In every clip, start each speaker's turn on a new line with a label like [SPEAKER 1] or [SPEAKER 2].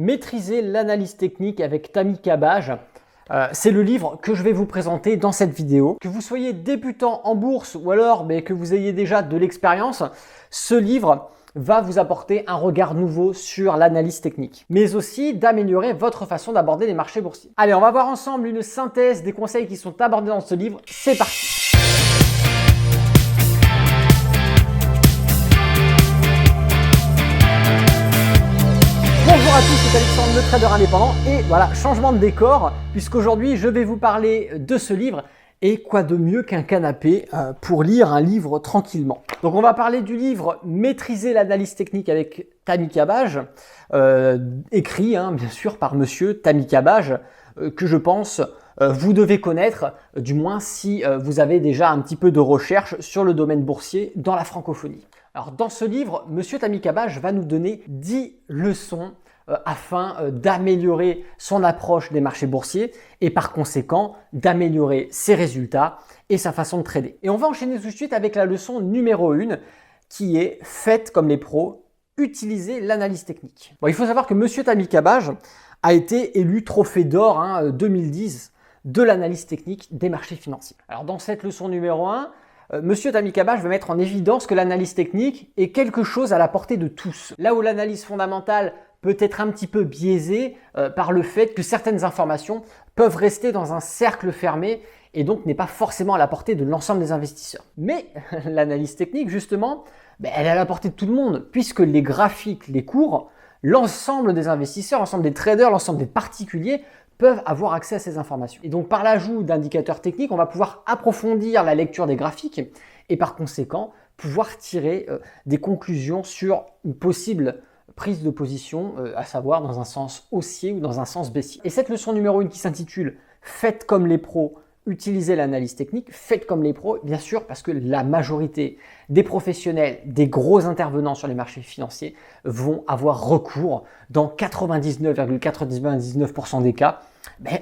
[SPEAKER 1] Maîtriser l'analyse technique avec Tammy Cabage. C'est le livre que je vais vous présenter dans cette vidéo. Que vous soyez débutant en bourse ou alors que vous ayez déjà de l'expérience, ce livre va vous apporter un regard nouveau sur l'analyse technique, mais aussi d'améliorer votre façon d'aborder les marchés boursiers. Allez, on va voir ensemble une synthèse des conseils qui sont abordés dans ce livre. C'est parti! Bonjour à tous, c'est Alexandre, le trader indépendant, et voilà, changement de décor, puisqu'aujourd'hui je vais vous parler de ce livre. Et quoi de mieux qu'un canapé pour lire un livre tranquillement. Donc on va parler du livre Maîtriser l'analyse technique avec Tammy Cabage, écrit bien sûr par monsieur Tammy Cabage, que je pense vous devez connaître, du moins si vous avez déjà un petit peu de recherche sur le domaine boursier dans la francophonie. Alors dans ce livre, monsieur Tammy Cabage va nous donner 10 leçons afin d'améliorer son approche des marchés boursiers et par conséquent d'améliorer ses résultats et sa façon de trader. Et on va enchaîner tout de suite avec la leçon numéro 1 qui est « Faites comme les pros, utilisez l'analyse technique ». Bon, il faut savoir que monsieur Tammy Cabage a été élu trophée d'or 2010 de l'analyse technique des marchés financiers. Alors dans cette leçon numéro 1, monsieur Tammy Cabage va mettre en évidence que l'analyse technique est quelque chose à la portée de tous. Là où l'analyse fondamentale peut être un petit peu biaisée par le fait que certaines informations peuvent rester dans un cercle fermé et donc n'est pas forcément à la portée de l'ensemble des investisseurs. Mais l'analyse technique, justement, elle est à la portée de tout le monde puisque les graphiques, les cours, l'ensemble des investisseurs, l'ensemble des traders, l'ensemble des particuliers peuvent avoir accès à ces informations. Et donc par l'ajout d'indicateurs techniques, on va pouvoir approfondir la lecture des graphiques et par conséquent pouvoir tirer des conclusions sur une possible prise de position, à savoir dans un sens haussier ou dans un sens baissier. Et cette leçon numéro 1 qui s'intitule « Faites comme les pros, utilisez l'analyse technique », faites comme les pros, bien sûr, parce que la majorité des professionnels, des gros intervenants sur les marchés financiers vont avoir recours dans 99,99% des cas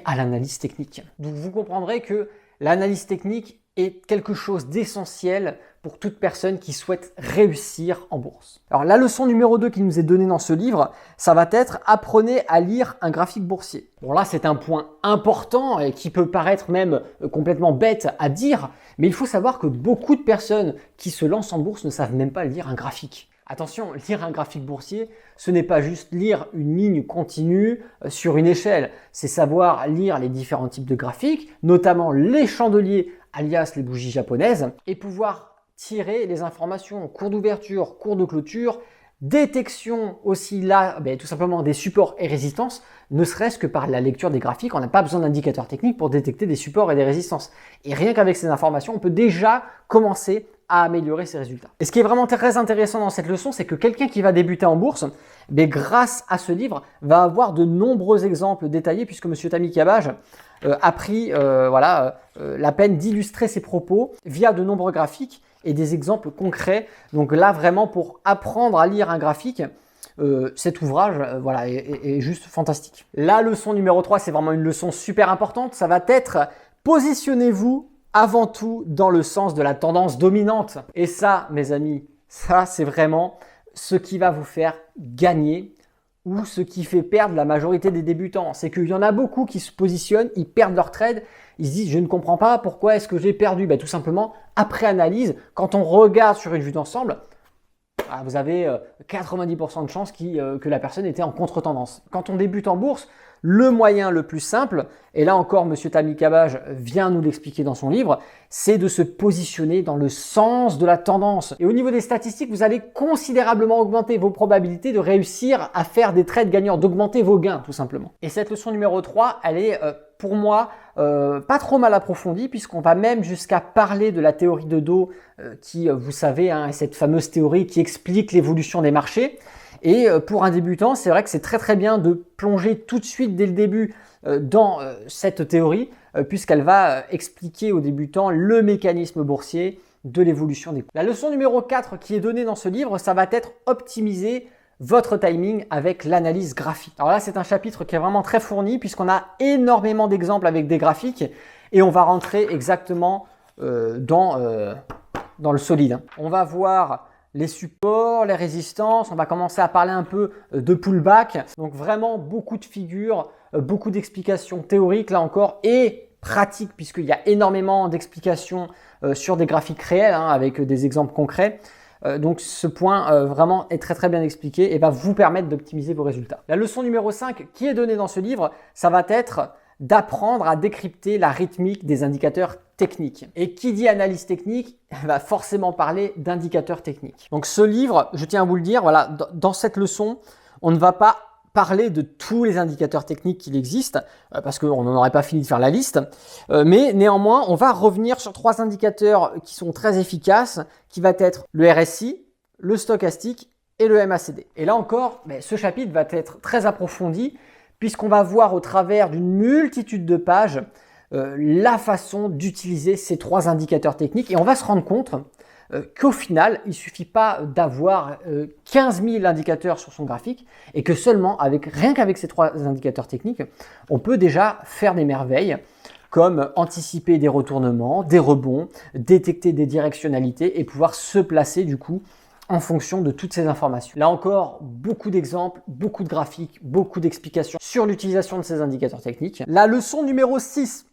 [SPEAKER 1] à l'analyse technique. Donc vous comprendrez que l'analyse technique est quelque chose d'essentiel pour toute personne qui souhaite réussir en bourse. Alors la leçon numéro 2 qui nous est donnée dans ce livre, ça va être « Apprenez à lire un graphique boursier ». Bon là c'est un point important et qui peut paraître même complètement bête à dire, mais il faut savoir que beaucoup de personnes qui se lancent en bourse ne savent même pas lire un graphique. Attention, lire un graphique boursier, ce n'est pas juste lire une ligne continue sur une échelle, c'est savoir lire les différents types de graphiques, notamment les chandeliers alias les bougies japonaises, et pouvoir tirer les informations cours d'ouverture, cours de clôture, détection aussi là, tout simplement des supports et résistances, ne serait-ce que par la lecture des graphiques. On n'a pas besoin d'indicateurs techniques pour détecter des supports et des résistances. Et rien qu'avec ces informations, on peut déjà commencer à améliorer ses résultats. Et ce qui est vraiment très intéressant dans cette leçon, c'est que quelqu'un qui va débuter en bourse, grâce à ce livre, va avoir de nombreux exemples détaillés puisque monsieur Tammy Cabage a pris la peine d'illustrer ses propos via de nombreux graphiques et des exemples concrets. Donc là, vraiment, pour apprendre à lire un graphique, cet ouvrage est juste fantastique. La leçon numéro 3, c'est vraiment une leçon super importante. Ça va être « Positionnez-vous avant tout dans le sens de la tendance dominante ». Et ça, mes amis, ça, c'est vraiment ce qui va vous faire gagner ou ce qui fait perdre la majorité des débutants. C'est qu'il y en a beaucoup qui se positionnent, ils perdent leur trade, ils se disent « je ne comprends pas, pourquoi est-ce que j'ai perdu ?» Tout simplement, après analyse, quand on regarde sur une vue d'ensemble, vous avez 90% de chances que la personne était en contre-tendance. Quand on débute en bourse, le moyen le plus simple, et là encore monsieur Tammy Cabage vient nous l'expliquer dans son livre, c'est de se positionner dans le sens de la tendance. Et au niveau des statistiques, vous allez considérablement augmenter vos probabilités de réussir à faire des trades gagnants, d'augmenter vos gains tout simplement. Et cette leçon numéro 3, elle est pour moi pas trop mal approfondie puisqu'on va même jusqu'à parler de la théorie de dos qui, vous savez, est cette fameuse théorie qui explique l'évolution des marchés. Et pour un débutant, c'est vrai que c'est très bien de plonger tout de suite dès le début dans cette théorie puisqu'elle va expliquer aux débutants le mécanisme boursier de l'évolution des cours. La leçon numéro 4 qui est donnée dans ce livre, ça va être optimiser votre timing avec l'analyse graphique. Alors là, c'est un chapitre qui est vraiment très fourni puisqu'on a énormément d'exemples avec des graphiques et on va rentrer exactement dans le solide. On va voir les supports, les résistances, on va commencer à parler un peu de pullback. Donc vraiment beaucoup de figures, beaucoup d'explications théoriques là encore et pratiques puisqu'il y a énormément d'explications sur des graphiques réels avec des exemples concrets. Donc ce point vraiment est très très bien expliqué et va vous permettre d'optimiser vos résultats. La leçon numéro 5 qui est donnée dans ce livre, ça va être d'apprendre à décrypter la rythmique des indicateurs techniques. Et qui dit analyse technique va forcément parler d'indicateurs techniques. Donc ce livre, je tiens à vous le dire, voilà, dans cette leçon, on ne va pas parler de tous les indicateurs techniques qu'il existe, parce qu'on n'en aurait pas fini de faire la liste, mais néanmoins, on va revenir sur 3 indicateurs qui sont très efficaces, qui va être le RSI, le stochastique et le MACD. Et là encore, ce chapitre va être très approfondi, puisqu'on va voir au travers d'une multitude de pages la façon d'utiliser ces 3 indicateurs techniques et on va se rendre compte qu'au final, il ne suffit pas d'avoir 15 000 indicateurs sur son graphique et que seulement, rien qu'avec ces 3 indicateurs techniques, on peut déjà faire des merveilles comme anticiper des retournements, des rebonds, détecter des directionnalités et pouvoir se placer du coup en fonction de toutes ces informations. Là encore, beaucoup d'exemples, beaucoup de graphiques, beaucoup d'explications sur l'utilisation de ces indicateurs techniques. La leçon numéro 6.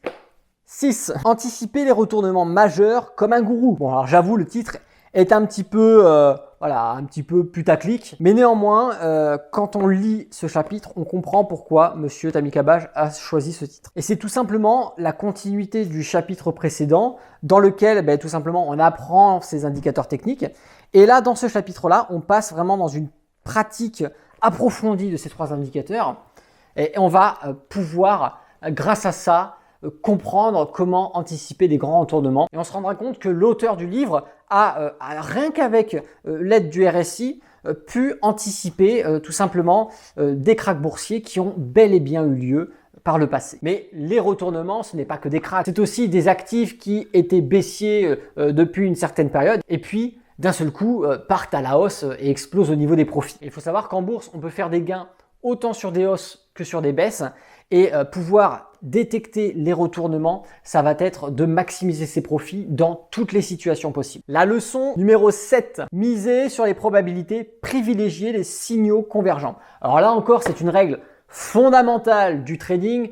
[SPEAKER 1] 6. Anticiper les retournements majeurs comme un gourou. Bon, alors j'avoue, le titre est un petit peu putaclic, mais néanmoins, quand on lit ce chapitre, on comprend pourquoi Monsieur Tamikabaj a choisi ce titre. Et c'est tout simplement la continuité du chapitre précédent, dans lequel, tout simplement, on apprend ces indicateurs techniques. Et là, dans ce chapitre-là, on passe vraiment dans une pratique approfondie de ces 3 indicateurs, et on va pouvoir, grâce à ça, comprendre comment anticiper des grands retournements. Et on se rendra compte que l'auteur du livre a rien qu'avec l'aide du RSI, pu anticiper tout simplement des cracks boursiers qui ont bel et bien eu lieu par le passé. Mais les retournements, ce n'est pas que des cracks, c'est aussi des actifs qui étaient baissiers depuis une certaine période et puis d'un seul coup partent à la hausse et explosent au niveau des profits. Et il faut savoir qu'en bourse, on peut faire des gains autant sur des hausses que sur des baisses et pouvoir détecter les retournements, ça va être de maximiser ses profits dans toutes les situations possibles. La leçon numéro 7, miser sur les probabilités, privilégier les signaux convergents. Alors là encore, c'est une règle fondamentale du trading.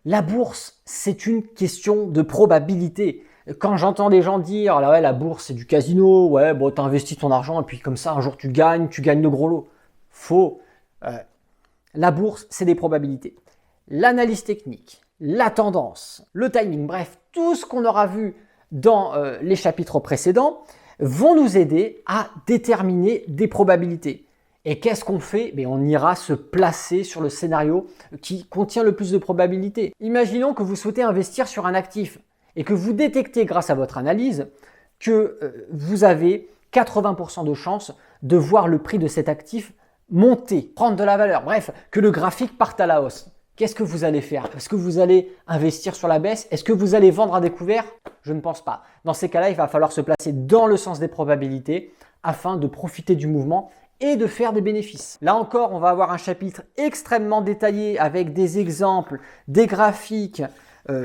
[SPEAKER 1] La bourse, c'est une question de probabilité. Quand j'entends des gens dire là, ouais, la bourse c'est du casino, ouais, bon, tu investis ton argent et puis comme ça un jour tu gagnes le gros lot. Faux. La bourse, c'est des probabilités. L'analyse technique, la tendance, le timing, bref, tout ce qu'on aura vu dans les chapitres précédents vont nous aider à déterminer des probabilités. Et qu'est-ce qu'on fait? On ira se placer sur le scénario qui contient le plus de probabilités. Imaginons que vous souhaitez investir sur un actif et que vous détectez grâce à votre analyse que vous avez 80% de chances de voir le prix de cet actif monter, prendre de la valeur, bref, que le graphique parte à la hausse. Qu'est-ce que vous allez faire? Est-ce que vous allez investir sur la baisse? Est-ce que vous allez vendre à découvert? Je ne pense pas. Dans ces cas-là, il va falloir se placer dans le sens des probabilités afin de profiter du mouvement et de faire des bénéfices. Là encore, on va avoir un chapitre extrêmement détaillé avec des exemples, des graphiques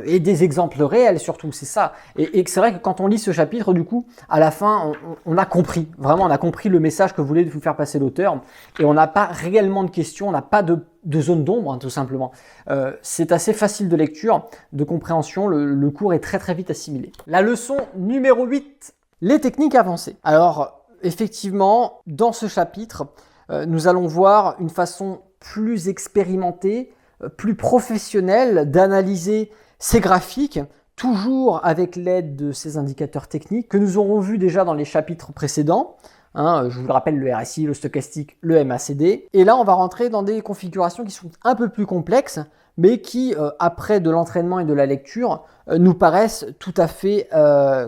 [SPEAKER 1] et des exemples réels surtout, c'est ça. Et c'est vrai que quand on lit ce chapitre, du coup, à la fin, on a compris, vraiment, on a compris le message que voulait vous faire passer l'auteur et on n'a pas réellement de questions, on n'a pas de zone d'ombre, tout simplement. C'est assez facile de lecture, de compréhension, le cours est très très vite assimilé. La leçon numéro 8, les techniques avancées. Alors, effectivement, dans ce chapitre, nous allons voir une façon plus expérimentée, plus professionnelle d'analyser ces graphiques, toujours avec l'aide de ces indicateurs techniques que nous aurons vus déjà dans les chapitres précédents. Je vous le rappelle, le RSI, le stochastique, le MACD. Et là, on va rentrer dans des configurations qui sont un peu plus complexes, mais qui, après de l'entraînement et de la lecture, nous paraissent tout à fait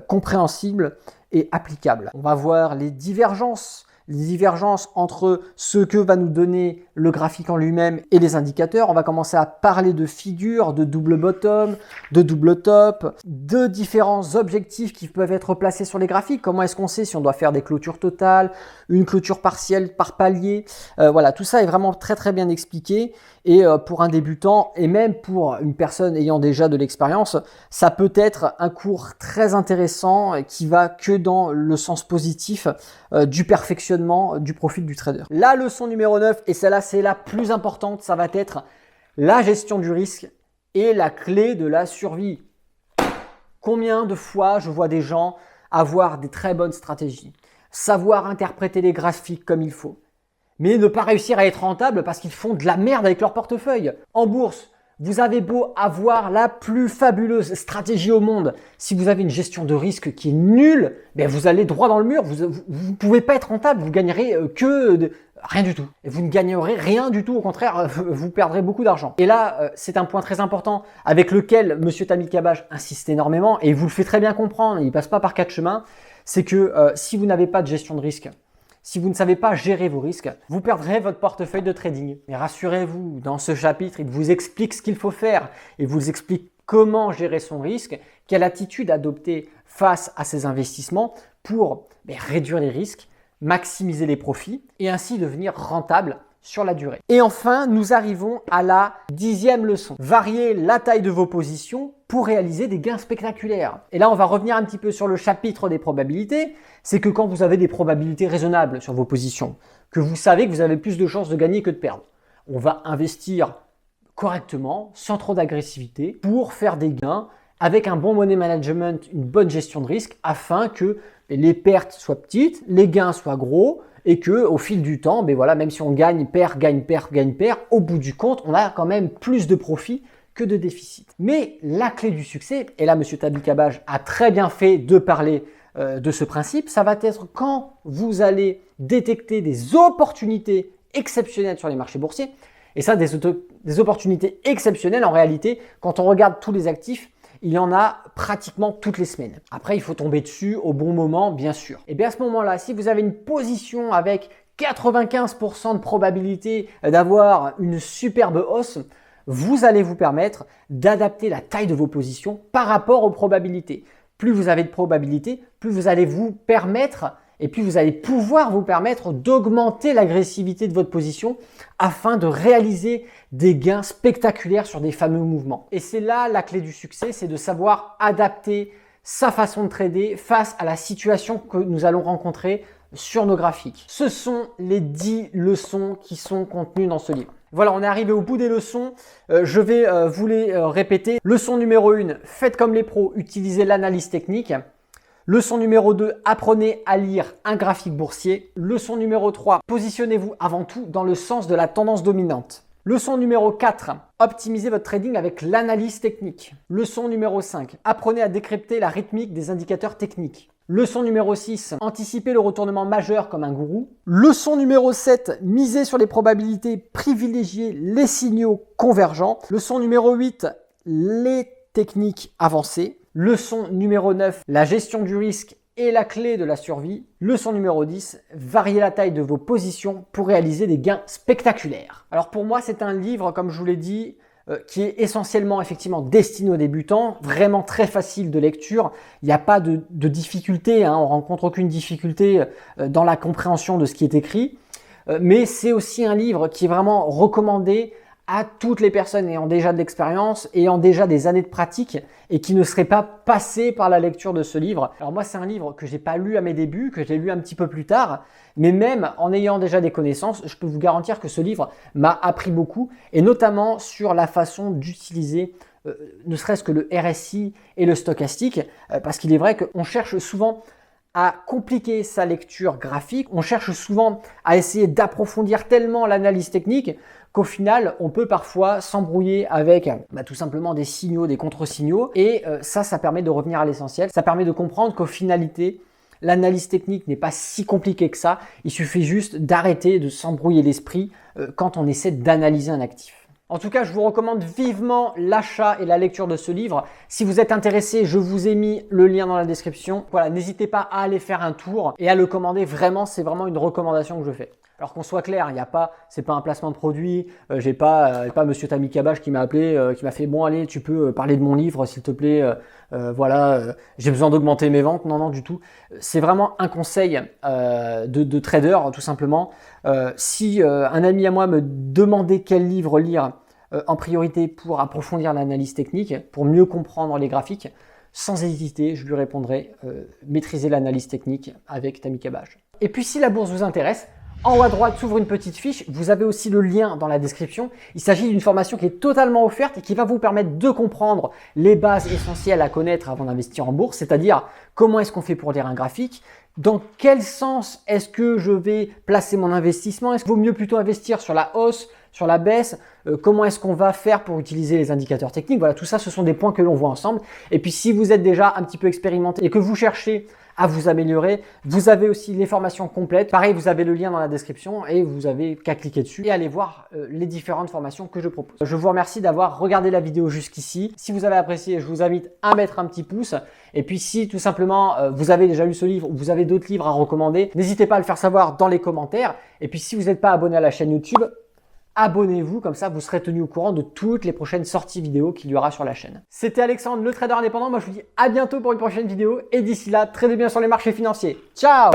[SPEAKER 1] compréhensibles et applicables. On va voir les divergences, les divergences entre ce que va nous donner le graphique en lui-même et les indicateurs. On va commencer à parler de figures, de double bottom, de double top, de différents objectifs qui peuvent être placés sur les graphiques. Comment est-ce qu'on sait si on doit faire des clôtures totales, une clôture partielle par palier. Voilà, tout ça est vraiment très très bien expliqué. Et pour un débutant et même pour une personne ayant déjà de l'expérience, ça peut être un cours très intéressant qui va que dans le sens positif du perfectionnement du profil du trader. La leçon numéro 9, et celle-là c'est la plus importante, ça va être la gestion du risque et la clé de la survie. Combien de fois je vois des gens avoir des très bonnes stratégies, savoir interpréter les graphiques comme il faut, mais ne pas réussir à être rentable parce qu'ils font de la merde avec leur portefeuille. En bourse, vous avez beau avoir la plus fabuleuse stratégie au monde, si vous avez une gestion de risque qui est nulle, ben vous allez droit dans le mur, vous ne pouvez pas être rentable, vous gagnerez rien du tout. Et vous ne gagnerez rien du tout, au contraire, vous perdrez beaucoup d'argent. Et là, c'est un point très important avec lequel M. Tamil Kabbaj insiste énormément, et il vous le fait très bien comprendre, il ne passe pas par quatre chemins, c'est que si vous n'avez pas de gestion de risque, si vous ne savez pas gérer vos risques, vous perdrez votre portefeuille de trading. Mais rassurez-vous, dans ce chapitre, il vous explique ce qu'il faut faire. Il vous explique comment gérer son risque, quelle attitude adopter face à ses investissements pour réduire les risques, maximiser les profits et ainsi devenir rentable sur la durée. Et enfin, nous arrivons à la 10e leçon. Variez la taille de vos positions pour réaliser des gains spectaculaires. Et là, on va revenir un petit peu sur le chapitre des probabilités. C'est que quand vous avez des probabilités raisonnables sur vos positions, que vous savez que vous avez plus de chances de gagner que de perdre, on va investir correctement, sans trop d'agressivité, pour faire des gains avec un bon money management, une bonne gestion de risque, afin que les pertes soient petites, les gains soient gros, et que au fil du temps, même si on gagne, perd, au bout du compte, on a quand même plus de profit que de déficit. Mais la clé du succès, et là M. Tamil Kabbaj a très bien fait de parler de ce principe, ça va être quand vous allez détecter des opportunités exceptionnelles sur les marchés boursiers. Et ça, des opportunités exceptionnelles, en réalité, quand on regarde tous les actifs, il y en a pratiquement toutes les semaines. Après, il faut tomber dessus au bon moment, bien sûr. Et bien à ce moment-là, si vous avez une position avec 95% de probabilité d'avoir une superbe hausse, vous allez vous permettre d'adapter la taille de vos positions par rapport aux probabilités. Plus vous avez de probabilités, plus vous allez vous permettre et puis vous allez pouvoir vous permettre d'augmenter l'agressivité de votre position afin de réaliser des gains spectaculaires sur des fameux mouvements. Et c'est là la clé du succès, c'est de savoir adapter sa façon de trader face à la situation que nous allons rencontrer sur nos graphiques. Ce sont les 10 leçons qui sont contenues dans ce livre. Voilà, on est arrivé au bout des leçons. Je vais vous les répéter. Leçon numéro 1, faites comme les pros, utilisez l'analyse technique. Leçon numéro 2, apprenez à lire un graphique boursier. Leçon numéro 3, positionnez-vous avant tout dans le sens de la tendance dominante. Leçon numéro 4, optimisez votre trading avec l'analyse technique. Leçon numéro 5, apprenez à décrypter la rythmique des indicateurs techniques. Leçon numéro 6, anticipez le retournement majeur comme un gourou. Leçon numéro 7, misez sur les probabilités, privilégiez les signaux convergents. Leçon numéro 8, les techniques avancées. Leçon numéro 9, la gestion du risque et la clé de la survie. Leçon numéro 10, variez la taille de vos positions pour réaliser des gains spectaculaires. Alors pour moi, c'est un livre, comme je vous l'ai dit, qui est essentiellement effectivement destiné aux débutants, vraiment très facile de lecture. Il n'y a pas de difficulté, on ne rencontre aucune difficulté dans la compréhension de ce qui est écrit. Mais c'est aussi un livre qui est vraiment recommandé à toutes les personnes ayant déjà de l'expérience, ayant déjà des années de pratique et qui ne seraient pas passées par la lecture de ce livre. Alors moi, c'est un livre que j'ai pas lu à mes débuts, que j'ai lu un petit peu plus tard, mais même en ayant déjà des connaissances, je peux vous garantir que ce livre m'a appris beaucoup, et notamment sur la façon d'utiliser ne serait-ce que le RSI et le stochastique, parce qu'il est vrai qu'on cherche souvent à compliquer sa lecture graphique, on cherche souvent à essayer d'approfondir tellement l'analyse technique qu'au final, on peut parfois s'embrouiller avec tout simplement des signaux, des contre-signaux, et ça permet de revenir à l'essentiel. Ça permet de comprendre qu'au finalité, l'analyse technique n'est pas si compliquée que ça. Il suffit juste d'arrêter de s'embrouiller l'esprit quand on essaie d'analyser un actif. En tout cas, je vous recommande vivement l'achat et la lecture de ce livre. Si vous êtes intéressé, je vous ai mis le lien dans la description. Voilà, n'hésitez pas à aller faire un tour et à le commander. Vraiment, c'est vraiment une recommandation que je fais. Alors qu'on soit clair, c'est pas un placement de produit. J'ai pas Monsieur Tammy Kabbage qui m'a appelé, qui m'a fait bon allez, tu peux parler de mon livre s'il te plaît. J'ai besoin d'augmenter mes ventes. Non, non du tout. C'est vraiment un conseil de trader tout simplement. Si un ami à moi me demandait quel livre lire en priorité pour approfondir l'analyse technique, pour mieux comprendre les graphiques, sans hésiter, je lui répondrai maîtriser l'analyse technique avec Tammy Kabbage. Et puis si la bourse vous intéresse, en haut à droite s'ouvre une petite fiche, vous avez aussi le lien dans la description. Il s'agit d'une formation qui est totalement offerte et qui va vous permettre de comprendre les bases essentielles à connaître avant d'investir en bourse, c'est-à-dire comment est-ce qu'on fait pour lire un graphique, dans quel sens est-ce que je vais placer mon investissement, est-ce qu'il vaut mieux plutôt investir sur la hausse, sur la baisse, comment est-ce qu'on va faire pour utiliser les indicateurs techniques. Voilà, tout ça, ce sont des points que l'on voit ensemble. Et puis si vous êtes déjà un petit peu expérimenté et que vous cherchez à vous améliorer, vous avez aussi les formations complètes. Pareil, vous avez le lien dans la description et vous avez qu'à cliquer dessus et aller voir les différentes formations que je propose. Je vous remercie d'avoir regardé la vidéo jusqu'ici. Si vous avez apprécié, je vous invite à mettre un petit pouce. Et puis si tout simplement vous avez déjà lu ce livre ou vous avez d'autres livres à recommander, n'hésitez pas à le faire savoir dans les commentaires. Et puis si vous n'êtes pas abonné à la chaîne YouTube, abonnez-vous, comme ça vous serez tenu au courant de toutes les prochaines sorties vidéo qu'il y aura sur la chaîne. C'était Alexandre, le trader indépendant. Moi je vous dis à bientôt pour une prochaine vidéo et d'ici là, tradez bien sur les marchés financiers. Ciao!